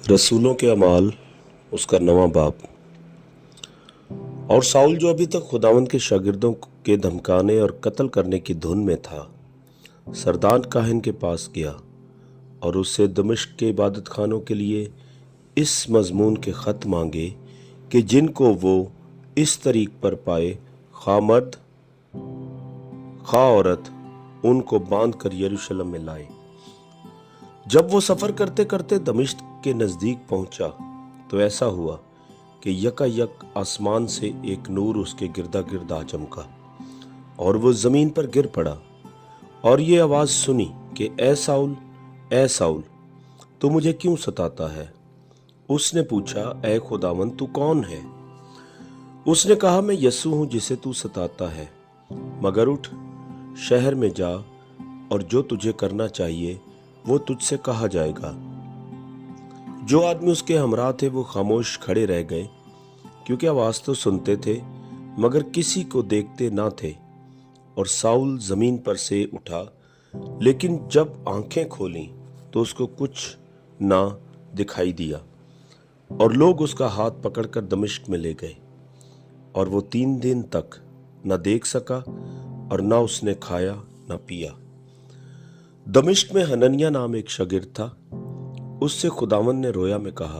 रसूलों के अमाल उसका नवा बाब। और साउल जो अभी तक खुदावंद के शागिर्दों के धमकाने और कत्ल करने की धुन में था, सरदार काहिन के पास गया और उससे दमिश्क के इबादत खानों के लिए इस मजमून के ख़त मांगे कि जिनको वो इस तरीक पर पाए, खा मर्द खा औरत, उनको बांध कर यरूशलेम में लाए। जब वो सफ़र करते करते दमिश्क के नज़दीक पहुंचा तो ऐसा हुआ कि यकायक आसमान से एक नूर उसके गिरदा गिर्द आ चमका और वो ज़मीन पर गिर पड़ा और ये आवाज़ सुनी कि ए साउल, तू मुझे क्यों सताता है? उसने पूछा, ए खुदावंद, तू कौन है? उसने कहा, मैं यस्सु हूं जिसे तू सताता है। मगर उठ, शहर में जा और जो तुझे करना चाहिए वो तुझसे कहा जाएगा। जो आदमी उसके हमराह थे वो खामोश खड़े रह गए, क्योंकि आवाज तो सुनते थे मगर किसी को देखते ना थे। और साउल जमीन पर से उठा, लेकिन जब आंखें खोलीं तो उसको कुछ ना दिखाई दिया। और लोग उसका हाथ पकड़कर दमिश्क में ले गए और वो 3 दिन तक न देख सका और न उसने खाया न पिया। दमिश्क में हनन्याह नाम एक शागिर्द था। उससे खुदावंद ने रोया में कहा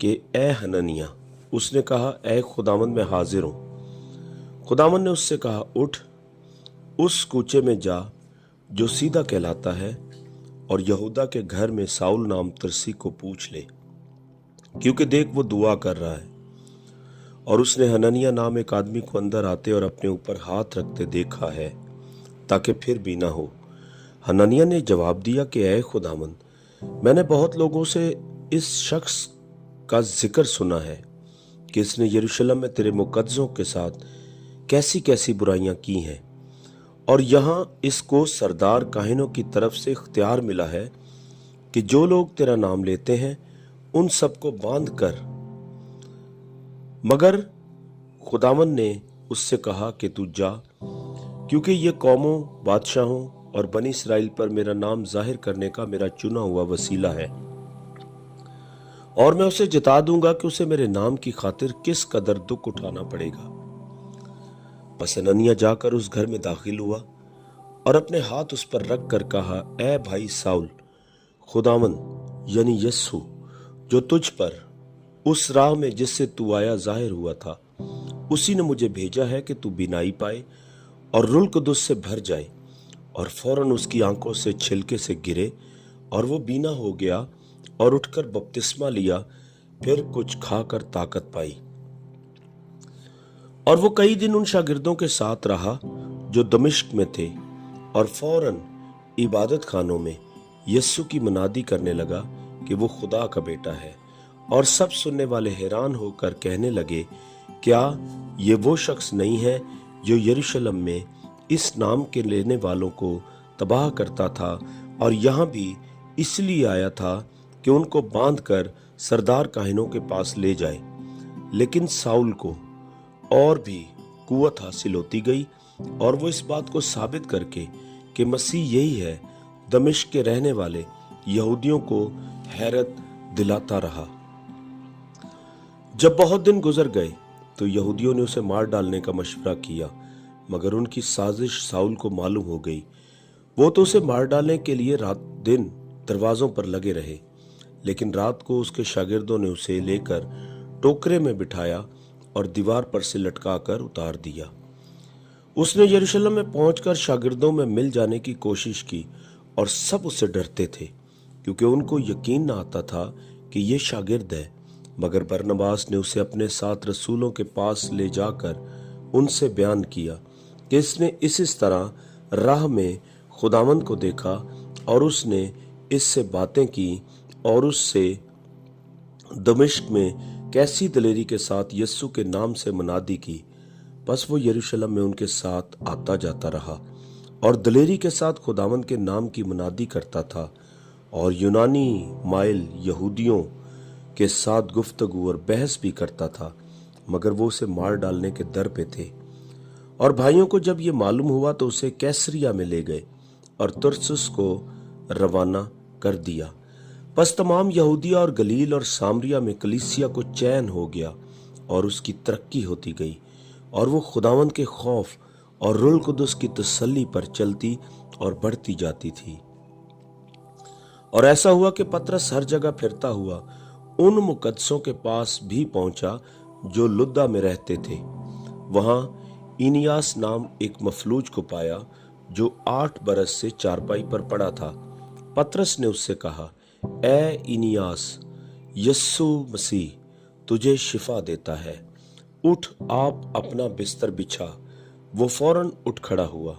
कि ए हनन्याह। उसने कहा, ए खुदावंद, मैं हाजिर हूं। खुदावंद ने उससे कहा, उठ, उस कूचे में जा जो सीधा कहलाता है और यहूदा के घर में साउल नाम तरसी को पूछ ले, क्योंकि देख वो दुआ कर रहा है। और उसने हनन्याह नाम एक आदमी को अंदर आते और अपने ऊपर हाथ रखते देखा है, ताकि फिर भी ना हो। हनन्याह ने जवाब दिया कि ऐ खुदावंद, मैंने बहुत लोगों से इस शख्स का जिक्र सुना है कि इसने यरूशलेम में तेरे मुकद्दसों के साथ कैसी कैसी बुराइयां की हैं, और यहाँ इसको सरदार काहिनों की तरफ से इख्तियार मिला है कि जो लोग तेरा नाम लेते हैं उन सबको बांध कर। मगर खुदावंद ने उससे कहा कि तू जा, क्योंकि ये कौमों, बादशाहों और बनी इसराइल पर मेरा नाम जाहिर करने का मेरा चुना हुआ वसीला है, और मैं उसे जता दूंगा कि उसे मेरे नाम की खातिर किस कदर दुख उठाना पड़ेगा। बस हनन्याह जाकर उस घर में दाखिल हुआ और अपने हाथ उस पर रख कर कहा, ए भाई साउल, खुदावंद यानी यस्सु जो तुझ पर उस राह में जिससे तू आया जाहिर हुआ था, उसी ने मुझे भेजा है कि तू बीनाई पाए और रुल कुदस से भर जाए। और फौरन उसकी आंखों से छिलके से गिरे और वो बीना हो गया और उठकर बपतिस्मा लिया, फिर कुछ खाकर ताकत पाई। और वो कई दिन उन शागिर्दों के साथ रहा जो दमिश्क में थे, और फौरन इबादत खानों में यस्सु की मनादी करने लगा कि वो खुदा का बेटा है। और सब सुनने वाले हैरान होकर कहने लगे, क्या ये वो शख्स नहीं है जो यरूशलेम में इस नाम के लेने वालों को तबाह करता था, और यहाँ भी इसलिए आया था कि उनको बांधकर सरदार काहिनों के पास ले जाए। लेकिन साउल को और भी कुव्वत हासिल होती गई, और वो इस बात को साबित करके कि मसीह यही है, दमिश्क के रहने वाले यहूदियों को हैरत दिलाता रहा। जब बहुत दिन गुजर गए तो यहूदियों ने उसे मार डालने का मशवरा किया, मगर उनकी साजिश साउल को मालूम हो गई। वो तो उसे मार डालने के लिए रात दिन दरवाजों पर लगे रहे, लेकिन रात को उसके शागिर्दों ने उसे लेकर टोकरे में बिठाया और दीवार पर से लटकाकर उतार दिया। उसने यरूशलेम में पहुंचकर शागिर्दों में मिल जाने की कोशिश की, और सब उससे डरते थे, क्योंकि उनको यकीन न आता था कि ये शागिर्द है। मगर बरनबास ने उसे अपने साथ रसूलों के पास ले जाकर उनसे बयान किया कि इसने इस तरह राह में खुदावंद को देखा, और उसने इससे बातें की और उससे दमिश्क में कैसी दलेरी के साथ यस्सु के नाम से मनादी की। बस वो यरूशलेम में उनके साथ आता जाता रहा और दलेरी के साथ खुदावंद के नाम की मनादी करता था, और यूनानी माइल यहूदियों के साथ गुफ्तगू और बहस भी करता था, मगर वो उसे मार डालने के दर पे थे। और भाइयों को जब ये मालूम हुआ तो उसे कैसरिया में ले गए और तुरसुस को रवाना कर दिया। बस तमाम यहूदिया और गलील और सामरिया में कलीसिया को चैन हो गया और उसकी तरक्की होती गई और वो खुदावंद के खौफ और रुल कुदस की तसल्ली पर चलती और बढ़ती जाती थी। और ऐसा हुआ कि पतरस हर जगह फिरता हुआ उन मुकद्दसों के पास भी पहुंचा जो लुद्दा में रहते थे। वहां इनियास नाम एक मफलूज को पाया जो 8 बरस से चारपाई पर पड़ा था। पतरस ने उससे कहा, ए इनियास, यस्सु मसीह तुझे शिफा देता है, उठ, आप अपना बिस्तर बिछा। वो फौरन उठ खड़ा हुआ।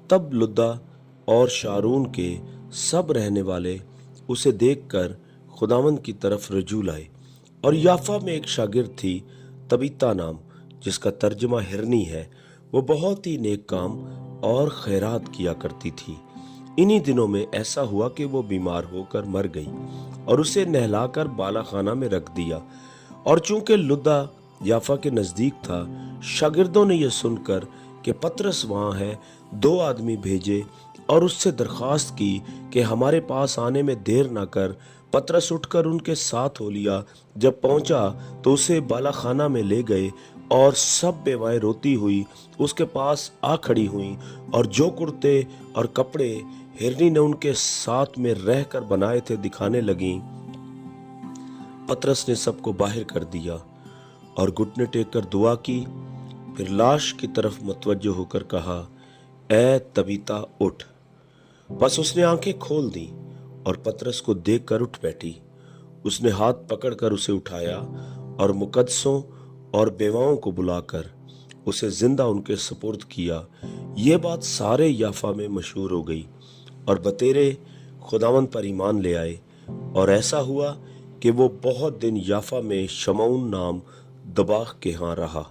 तब लुद्दा और शारून के सब रहने वाले उसे देखकर खुदावंद की तरफ रजू लाए। और याफा में एक शागिर्द थी तबीता नाम, जिसका तर्जमा हिरनी है। वो बहुत ही नेक काम और खैरात किया करती थी। इन्हीं दिनों में ऐसा हुआ कि वो बीमार होकर मर गई और उसे नहलाकर बालाखाना में रख दिया। और चूंकि लुद्दा याफा के नजदीक था, शागिर्दों ने यह सुनकर कि पतरस वहां है, 2 आदमी भेजे और उससे दरखास्त की कि हमारे पास आने में देर ना कर। पतरस उठकर उनके साथ हो लिया। जब पहुंचा तो उसे बालाखाना में ले गए और सब बेवाएं रोती हुई उसके पास आ खड़ी हुई और जो कुर्ते और कपड़े हिरनी ने उनके साथ में रहकर बनाए थे दिखाने लगी। पतरस ने सबको बाहर कर दिया और घुटने टेक कर दुआ की। फिर लाश की तरफ मुतवज्जो होकर कहा, ए तबीता उठ। बस उसने आंखें खोल दी और पतरस को देखकर उठ बैठी। उसने हाथ पकड़कर उसे उठाया और मुकद्दसों और बेवाओं को बुलाकर उसे जिंदा उनके सुपुर्द किया। ये बात सारे याफा में मशहूर हो गई और बतेरे खुदावंद पर ईमान ले आए। और ऐसा हुआ कि वो बहुत दिन याफा में शमौन नाम दबाख के यहाँ रहा।